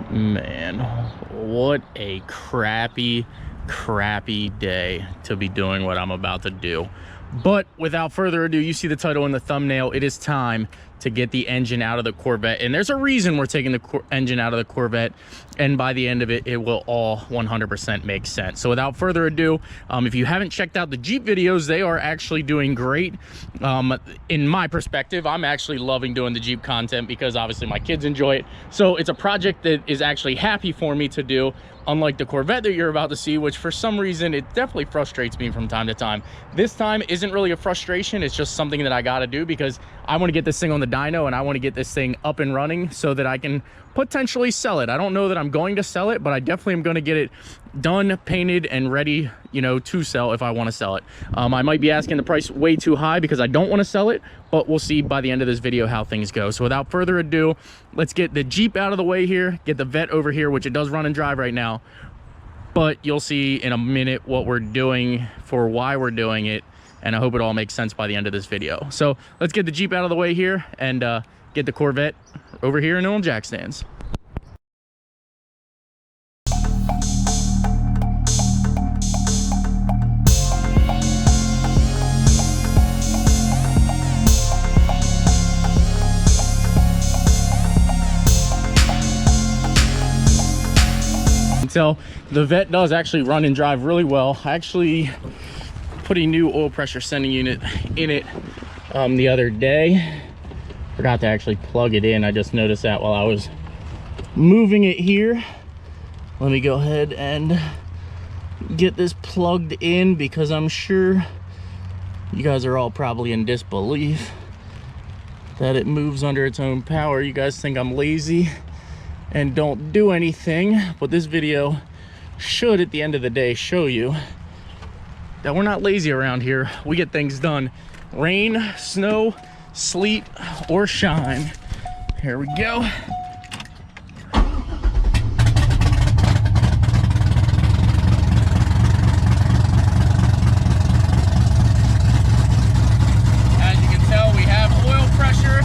Man, what a crappy day to be doing what I'm about to do. But without further ado, you see the title in the thumbnail. It is time to get the engine out of the Corvette, and there's a reason we're taking the engine out of the Corvette, and by the end of it, it will all 100% make sense. So without further ado, if you haven't checked out the Jeep videos, they are actually doing great. In my perspective, I'm actually loving doing the Jeep content because obviously my kids enjoy it. So it's a project that is actually happy for me to do, unlike the Corvette that you're about to see, which for some reason, it definitely frustrates me from time to time. This time isn't really a frustration. It's just something that I got to do because I want to get this thing on the dyno and I want to get this thing up and running so that I can potentially sell it. I don't know that I'm going to sell it, but I definitely am going to get it done, painted, and ready, you know, to sell if I want to sell it. I might be asking the price way too high because I don't want to sell it, but we'll see by the end of this video how things go. So without further ado, let's get the Jeep out of the way here, get the Vette over here, which it does run and drive right now, but you'll see in a minute what we're doing for why we're doing it, and I hope it all makes sense by the end of this video. So let's get the Jeep out of the way here and get the Corvette over here and on jack stands. So the Vette does actually run and drive really well. I actually put a new oil pressure sending unit in it the other day. Forgot to actually plug it in. I just noticed that while I was moving it here. Let me go ahead and get this plugged in because I'm sure you guys are all probably in disbelief that it moves under its own power. You guys think I'm lazy and don't do anything, but this video should at the end of the day show you that we're not lazy around here. We get things done, rain, snow, sleet, or shine. Here we go. As you can tell, we have oil pressure,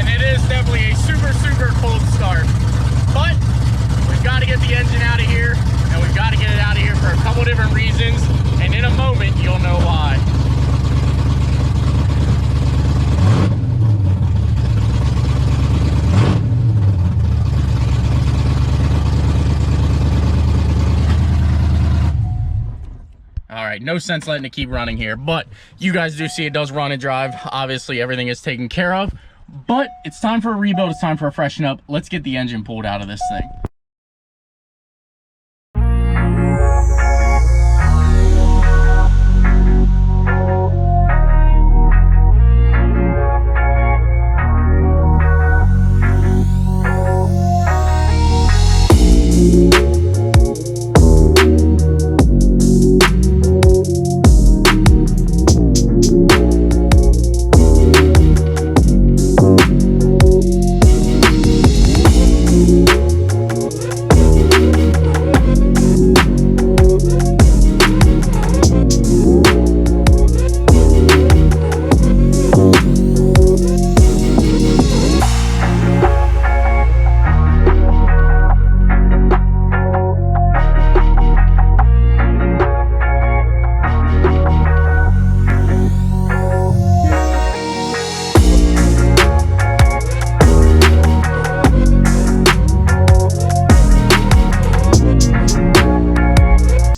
it is definitely a super cold start, but we've got to get the engine out of here, and we've got to get it out of here for a couple different reasons, and in a moment you'll know why. All right, no sense letting it keep running here, but you guys do see it does run and drive. Obviously everything is taken care of. But it's time for a rebuild, it's time for a freshen up. Let's get the engine pulled out of this thing.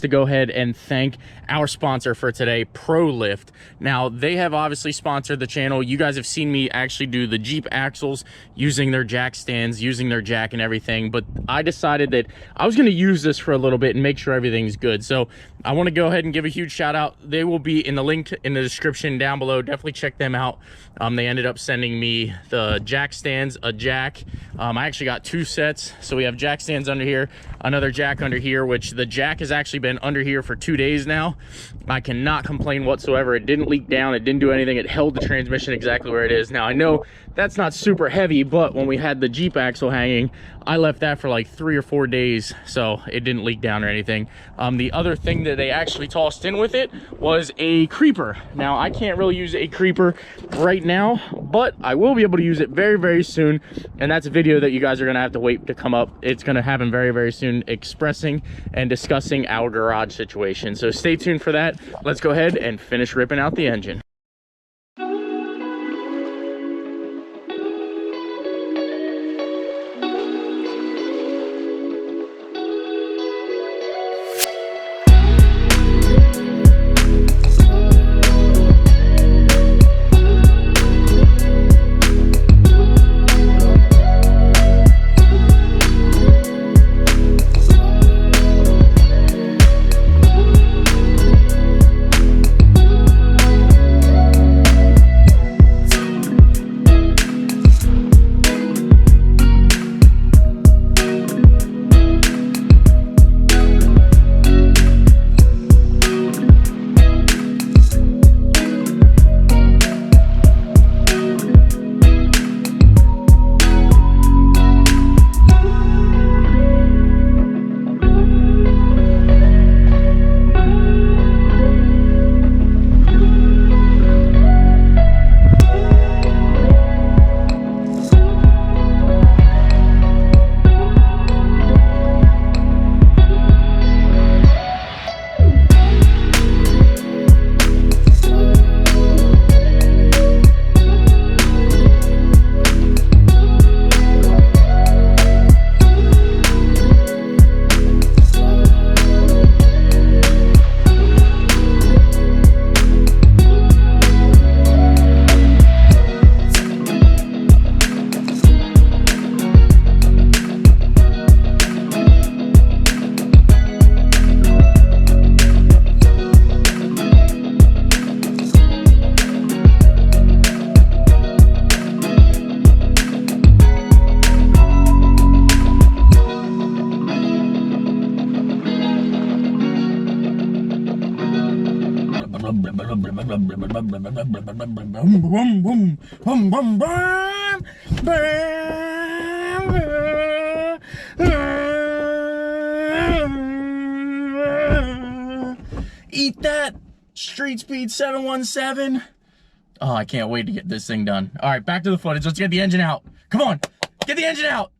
To go ahead and thank our sponsor for today, ProLift. Now, they have obviously sponsored the channel. You guys have seen me actually do the Jeep axles using their jack stands, using their jack and everything, but I decided that I was going to use this for a little bit and make sure everything's good. So I want to go ahead and give a huge shout out. They will be in the link in the description down below. Definitely check them out. They ended up sending me the jack stands, a jack. I actually got two sets. So we have jack stands under here, another jack under here, which the jack has actually been under here for 2 days now. I cannot complain whatsoever. It didn't leak down, it didn't do anything. It held the transmission exactly where it is. Now I know that's not super heavy, but when we had the Jeep axle hanging, I left that for like 3 or 4 days, so it didn't leak down or anything. The other thing that they actually tossed in with it was a creeper. Now I can't really use a creeper right now, but I will be able to use it very, very soon, and that's a video that you guys are gonna have to wait to come up. It's gonna happen very, very soon, expressing and discussing our garage situation. So stay tuned for that. Let's go ahead and finish ripping out the engine. Eat that, Street Speed 717. Oh, I can't wait to get this thing done. All right, back to the footage. Let's get the engine out. Come on, get the engine out.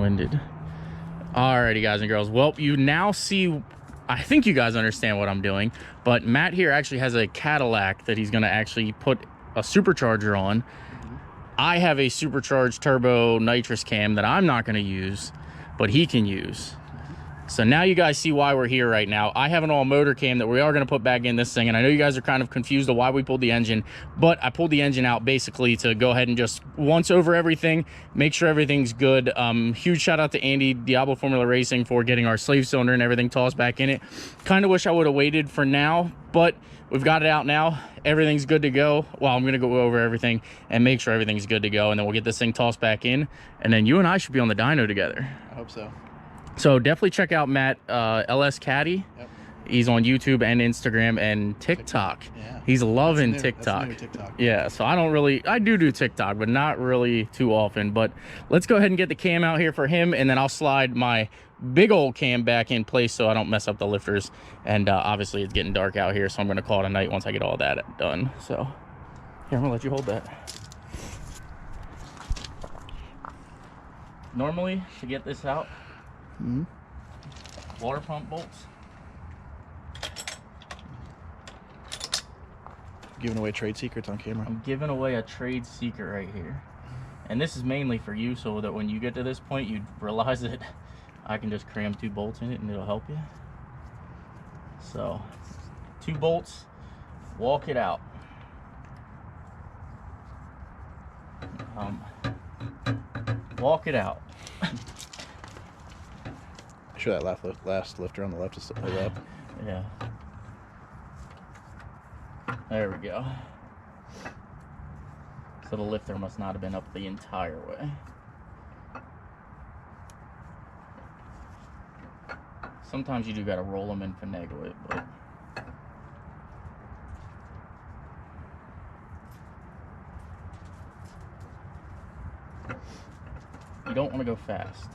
winded. Alrighty, guys and girls. Well, you now see, I think you guys understand what I'm doing, but Matt here actually has a Cadillac that he's going to actually put a supercharger on. I have a supercharged turbo nitrous cam that I'm not going to use, but he can use. So now you guys see why we're here right now. I have an all motor cam that we are going to put back in this thing, and I know you guys are kind of confused of why we pulled the engine, but I pulled the engine out basically to go ahead and just once over everything, make sure everything's good. Huge shout out to Andy, Diablo Formula Racing, for getting our slave cylinder and everything tossed back in it. Kind of wish I would have waited for now, but we've got it out now. Everything's good to go. Well, I'm going to go over everything and make sure everything's good to go, and then we'll get this thing tossed back in, and then you and I should be on the dyno together. I hope so. So definitely check out Matt, LS Caddy. Yep. He's on YouTube and Instagram and TikTok. Yeah. He's loving TikTok. That's new TikTok. Yeah, so I do TikTok, but not really too often. But let's go ahead and get the cam out here for him, and then I'll slide my big old cam back in place so I don't mess up the lifters. And obviously it's getting dark out here, so I'm going to call it a night once I get all that done. So here, I'm going to let you hold that. Normally, to get this out, water pump bolts. Giving away trade secrets on camera. I'm giving away a trade secret right here, and this is mainly for you so that when you get to this point you realize that I can just cram 2 bolts in it and it'll help you. So 2 bolts, walk it out. Walk it out. Sure, that last lifter on the left is up. Yeah. There we go. So the lifter must not have been up the entire way. Sometimes you do gotta roll them and finagle it, but you don't want to go fast.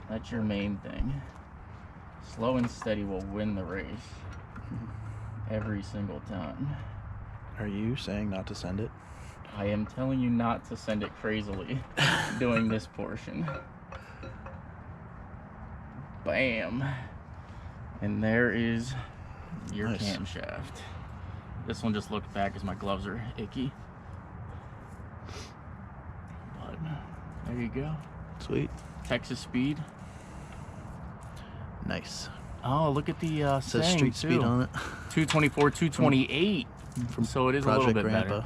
That's your main thing. Slow and steady will win the race every single time. Are you saying not to send it? I am telling you not to send it crazily doing this portion. Bam. And there is your camshaft. This one just looked back as my gloves are icky. But there you go. Sweet. Texas Speed. Nice. Oh, look at the it says Street Speed on it. 224, 228. So it is Project a little bit Grandpa. better.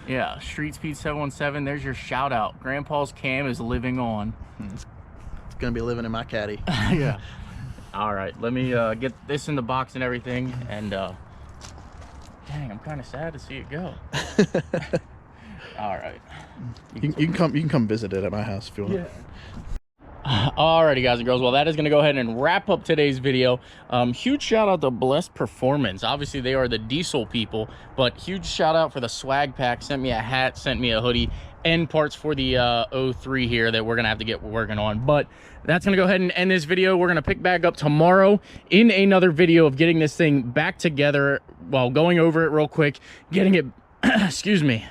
Yeah, StreetSpeed717. There's your shout out. Grandpa's cam is living on. It's gonna be living in my caddy. Yeah. All right, let me get this in the box and everything. And dang, I'm kind of sad to see it go. All right. You can come visit it at my house if you want. Yeah. Alrighty, guys and girls, well, that is going to go ahead and wrap up today's video. Huge shout out to Blessed Performance. Obviously they are the diesel people, but huge shout out for the swag pack. Sent me a hat, sent me a hoodie, and parts for the 03 here that we're gonna have to get working on. But that's gonna go ahead and end this video. We're gonna pick back up tomorrow in another video of getting this thing back together, while going over it real quick, getting it excuse me.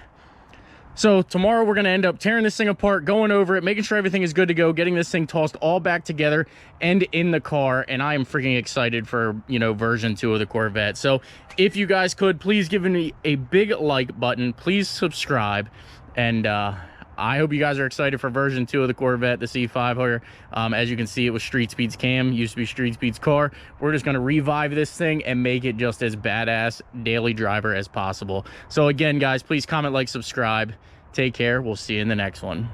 So tomorrow we're going to end up tearing this thing apart, going over it, making sure everything is good to go, getting this thing tossed all back together and in the car. And I am freaking excited for, you know, version 2 of the Corvette. So if you guys could, please give me a big like button, please subscribe, and I hope you guys are excited for version 2 of the Corvette, the C5 here. As you can see, it was Street Speed's cam, used to be Street Speed's car. We're just going to revive this thing and make it just as badass daily driver as possible. So again, guys, please comment, like, subscribe. Take care. We'll see you in the next one.